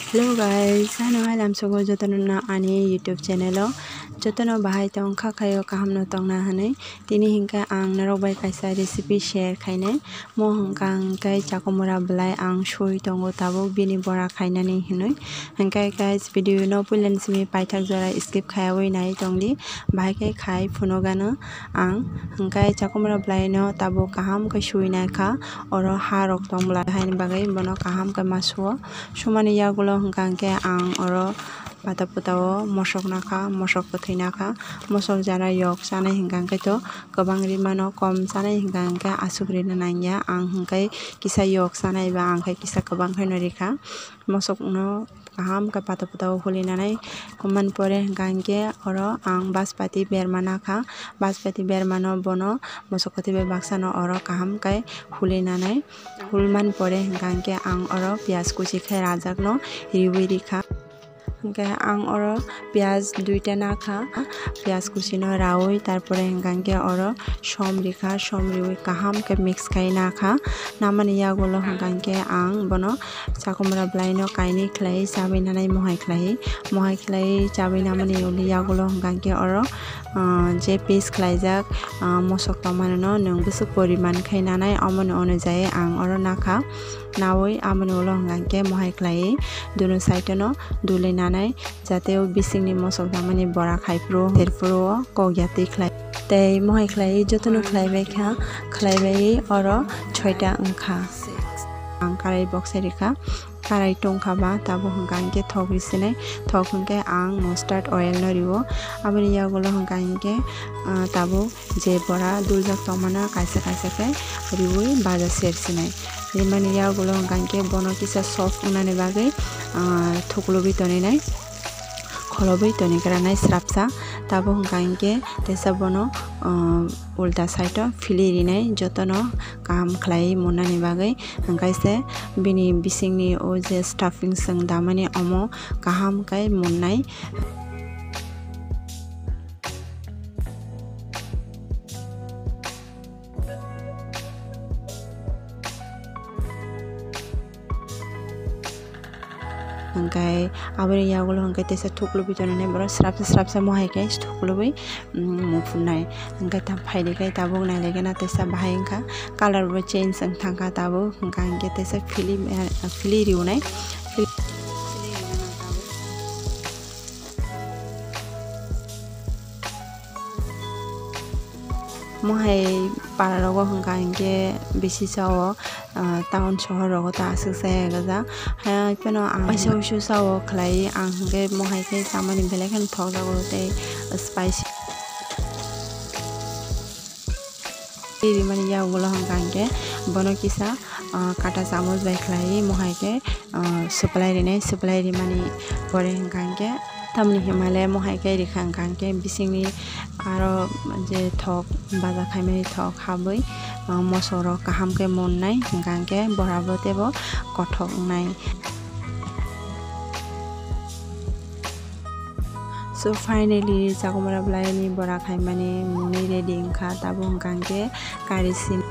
Hello guys, ano alam sogo jotono na ani YouTube channel jotono bahai tong khakayo kaham no tong na hanai tini hingka ang narobai kaisa recipe share khaine mo hingkang kai chakomora blai ang shui tongo tabo bini bora khainani hinoi hingkai guys video no pulen simi paithak jora skip khayawai nai tongdi bahai kai khai phunogano ang hingkai chakomora blai no tabo kaham kai shui nai kha oro harok tongla haini bagai bono kaham kai masuo sumani yagulo hingkangke ang oro pataputao mosok naka mosok pathai naka mosok jara yok sanai hingkangke to gobang rimano kom sanai hingkangke asugri nangya ang hingkai kisa yok sanai ba ang kai kisa gobang khaino rika mosok no kaham ka pataputao hulinanai kuman pore hingkangke oro ang baspati bermana kha baspati bermano bono mosok kotibe baksano oro kaham kai hulinanai hulman pore hingkangke ang oro pias kuchi khai rajakno riwi rika hingkai ang oro pias duita nakha pias kusino rawi tarpore hingkangke oro som rika som riwi kaham ke mix kai nakha namani yagulo hingkangke ang bono chakomra blai no kaini khlai chabi nanai mohai khlai chabi namani uli yagulo hingkangke oro je piece khlaijak mosok tongmano nung busu poriman khainanai amoni onujai ang oro nakha nawoi amoni ulo hingkangke mohai khlai duno side no dulinanai jate o bisingni mosok tongmani bora khaipro terpro kogyati khlai tei mohai khlai jotono khlaibai kha khlaibai oro 6ta wngkha ang karai box rika karai tongkhaba tabo hingkangke thok risinai thok hingke ang mustard oil no riwo aboni yagulo hingkangke tabo je bora duljak tongmana kaisa ke riwoi baja sersinai rimani yagulo hingkangke bono kisa soft unani bagai thoklobi toninai kholobai toni karanai srapsa tabo hingkangke tesa bono ulta side filirinai jotono kam khlai monani bagai hingkaise bini bisingni o je stuffing sing damani omo kaham kai monnai hingkai aboni yagulo hingkai tesa thuklubi tonane boro srapsa mohai kai thuklubi mufunai hingkai ta phaide kai tabuk nailegena tesa bahai hingka color bo change ang thangka tabo hingka hingke tesa fili riunai mohai pararogo hingka hingke bisi sao town shohor rogo ta asuk saya gaja ha peno ang paisa sao khlai ang hingke mohai ke samani belekan thokjago tei spicy rimani yagulo hingkangke bono kisa kata chamoch bai khlai mohai ke supply rimani pore hingkangke tamni himale mohai ke rikha hingkangke bisingni aro je thok baja khaimani thok haboi mosoro kaham ke monnai hingkangke borabo tebo kothok nai so finally chakomara blai ni bora khaimani muni ready hingka tabo hingkangke karisin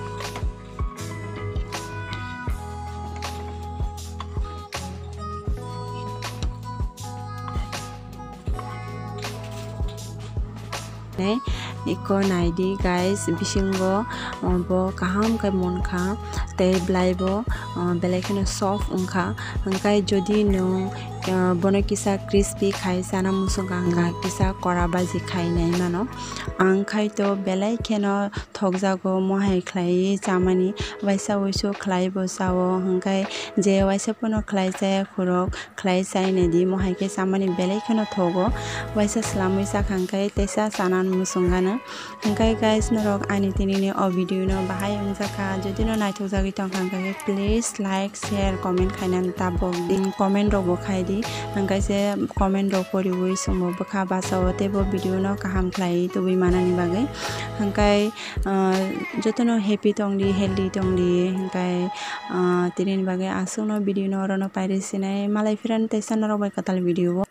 iko naidi guys bisingo bo kaham kai monkha tei blai bo belekeno soft ungkha hingkai jodi nung bono kisa crispy khai sana musungka hingka kisa kora baji khai nai mano ang khai to belai keno thokjago mohai khlai chamani waisa wisu khlai bo sao hingkai je waisa pono khlai jaya khurok khlai chai nedi mohai ke chamani belai keno thogo waisa slamui sakhangkai tesa sanan musungana hingkai guys norok ani tinini o video no bahai ungjaka jodi no naithokjagui tongkhangkai please like share comment khainan tabo comment rok bo khai di hingkai se comment rok poriwoi sungbo bokha basao tebo video no kaham khlai tubui manani bagai hingkai jotono happy tongdi healthy tongdi hingkai tinini bagai asungno video no rono pairisinai malai firan tesa norok bai katal video